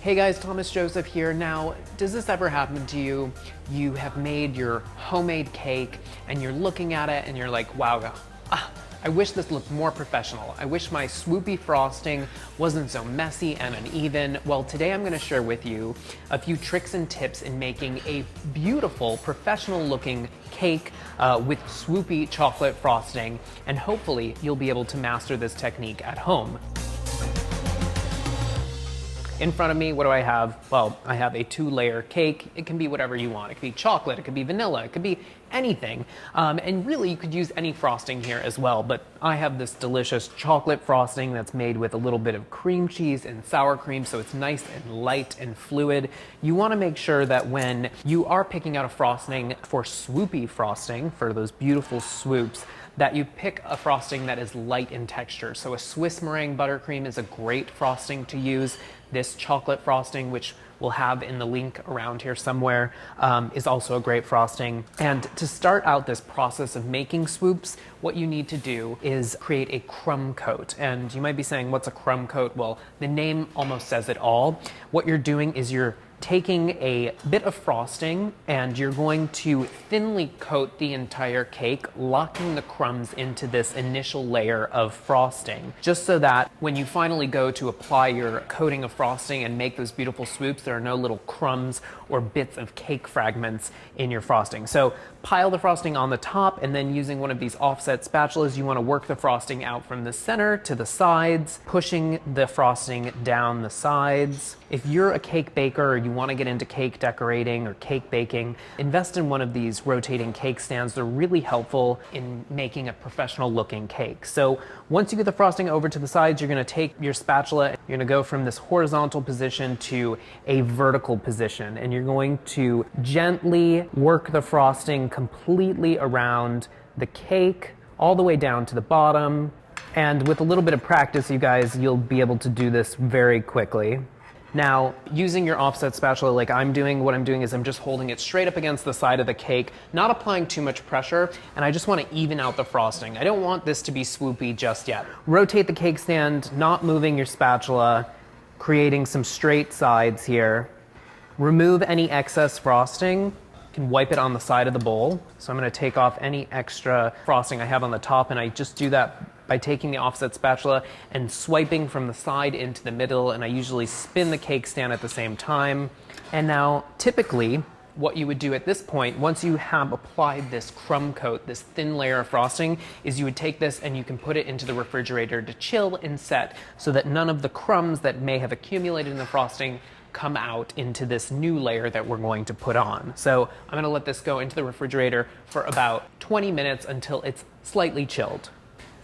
Hey guys, Thomas Joseph here. Now, does this ever happen to you? You have made your homemade cake and you're looking at it and you're like, wow, I wish this looked more professional. I wish my swoopy frosting wasn't so messy and uneven. Well, today I'm gonna share with you a few tricks and tips in making a beautiful, professional looking cake with swoopy chocolate frosting, and hopefully you'll be able to master this technique at home. In front of me, what do I have? Well, I have a 2-layer cake. It can be whatever you want. It could be chocolate, it could be vanilla, it could be anything. And really, you could use any frosting here as well, but I have this delicious chocolate frosting that's made with a little bit of cream cheese and sour cream, so it's nice and light and fluid. You wanna make sure that when you are picking out a frosting for swoopy frosting, for those beautiful swoops, that you pick a frosting that is light in texture. So a Swiss meringue buttercream is a great frosting to use. This chocolate frosting, which we'll have in the link around here somewhere, is also a great frosting. And to start out this process of making swoops, what you need to do is create a crumb coat. And you might be saying, what's a crumb coat? Well, the name almost says it all. What you're doing is you're taking a bit of frosting and you're going to thinly coat the entire cake, locking the crumbs into this initial layer of frosting, just so that when you finally go to apply your coating of frosting and make those beautiful swoops, there are no little crumbs or bits of cake fragments in your frosting. So pile the frosting on the top, and then using one of these offset spatulas, you want to work the frosting out from the center to the sides, pushing the frosting down the sides. If you're a cake baker or you want to get into cake decorating or cake baking, invest in one of these rotating cake stands. They're really helpful in making a professional looking cake. So once you get the frosting over to the sides, you're going to take your spatula, you're going to go from this horizontal position to a vertical position, and you're going to gently work the frosting completely around the cake all the way down to the bottom. And with a little bit of practice, you guys, you'll be able to do this very quickly. Now, using your offset spatula like I'm doing, what I'm doing is I'm just holding it straight up against the side of the cake, not applying too much pressure, and I just want to even out the frosting. I don't want this to be swoopy just yet. Rotate the cake stand, not moving your spatula, creating some straight sides here. Remove any excess frosting. You can wipe it on the side of the bowl. So I'm going to take off any extra frosting I have on the top, and I just do that by taking the offset spatula and swiping from the side into the middle, and I usually spin the cake stand at the same time. And now, typically, what you would do at this point, once you have applied this crumb coat, this thin layer of frosting, is you would take this and you can put it into the refrigerator to chill and set, so that none of the crumbs that may have accumulated in the frosting come out into this new layer that we're going to put on. So I'm going to let this go into the refrigerator for about 20 minutes until it's slightly chilled.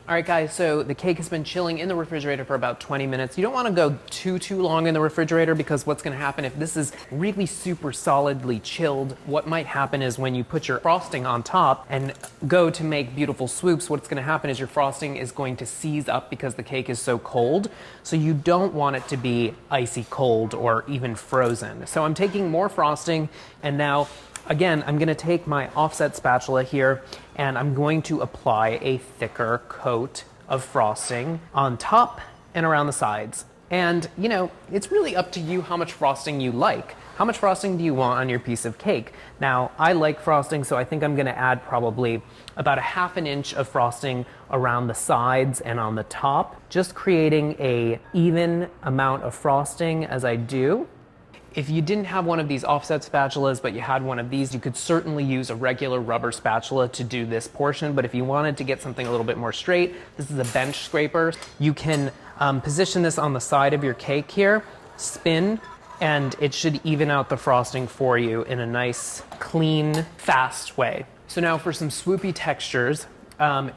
All right, guys, so the cake has been chilling in the refrigerator for about 20 minutes. You don't want to go too long in the refrigerator, because what's going to happen if this is really super solidly chilled, what might happen is when you put your frosting on top and go to make beautiful swoops, what's going to happen is your frosting is going to seize up because the cake is so cold. So you don't want it to be icy cold or even frozen. So I'm taking more frosting, and now again, I'm going to take my offset spatula here and I'm going to apply a thicker coat of frosting on top and around the sides. And, you know, it's really up to you how much frosting you like. How much frosting do you want on your piece of cake? Now, I like frosting, so I think I'm going to add probably about 1/2 inch of frosting around the sides and on the top, just creating an even amount of frosting as I do. If you didn't have one of these offset spatulas, but you had one of these, you could certainly use a regular rubber spatula to do this portion. But if you wanted to get something a little bit more straight, this is a bench scraper. You can position this on the side of your cake here, spin, and it should even out the frosting for you in a nice, clean, fast way. So now for some swoopy textures,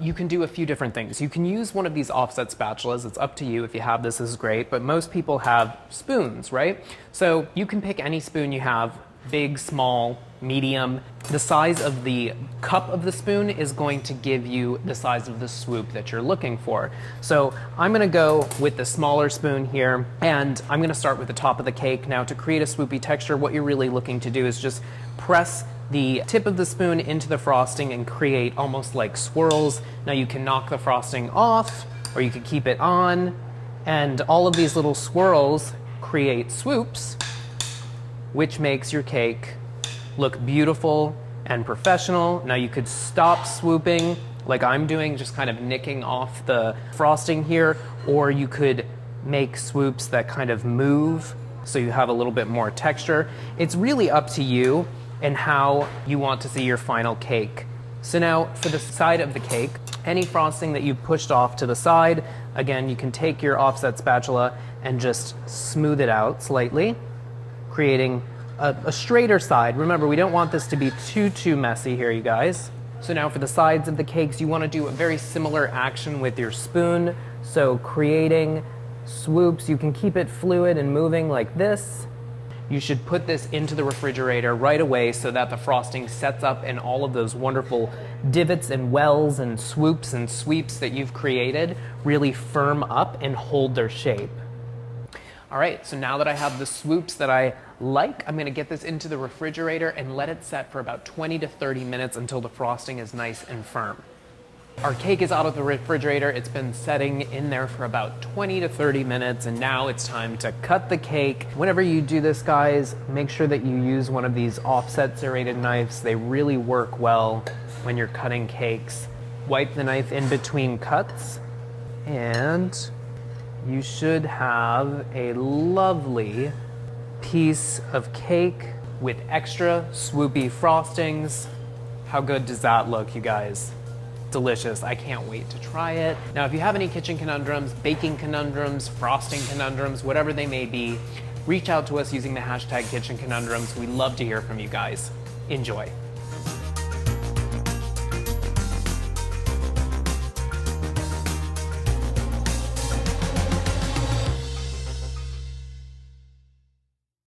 you can do a few different things. You can use one of these offset spatulas. It's up to you. If you have this, is great, but most people have spoons, right? So you can pick any spoon you have, big, small, medium. The size of the cup of the spoon is going to give you the size of the swoop that you're looking for. So I'm going to go with the smaller spoon here, and I'm going to start with the top of the cake. Now, to create a swoopy texture, what you're really looking to do is just press the tip of the spoon into the frosting and create almost like swirls. Now you can knock the frosting off, or you can keep it on, and all of these little swirls create swoops, which makes your cake look beautiful and professional. Now you could stop swooping like I'm doing, just kind of nicking off the frosting here, or you could make swoops that kind of move so you have a little bit more texture. It's really up to you and how you want to see your final cake. So now for the side of the cake, any frosting that you pushed off to the side, again, you can take your offset spatula and just smooth it out slightly, creating a straighter side. Remember, we don't want this to be too messy here, you guys. So now for the sides of the cakes, you want to do a very similar action with your spoon. So creating swoops, you can keep it fluid and moving like this. You should put this into the refrigerator right away so that the frosting sets up in all of those wonderful divots and wells and swoops and sweeps that you've created really firm up and hold their shape. All right, so now that I have the swoops that I like, I'm gonna get this into the refrigerator and let it set for about 20 to 30 minutes until the frosting is nice and firm. Our cake is out of the refrigerator. It's been setting in there for about 20 to 30 minutes, and now it's time to cut the cake. Whenever you do this, guys, make sure that you use one of these offset serrated knives. They really work well when you're cutting cakes. Wipe the knife in between cuts, and you should have a lovely piece of cake with extra swoopy frostings. How good does that look, you guys? Delicious. I can't wait to try it. Now, if you have any kitchen conundrums, baking conundrums, frosting conundrums, whatever they may be, reach out to us using the hashtag kitchen conundrums. We love to hear from you guys. Enjoy.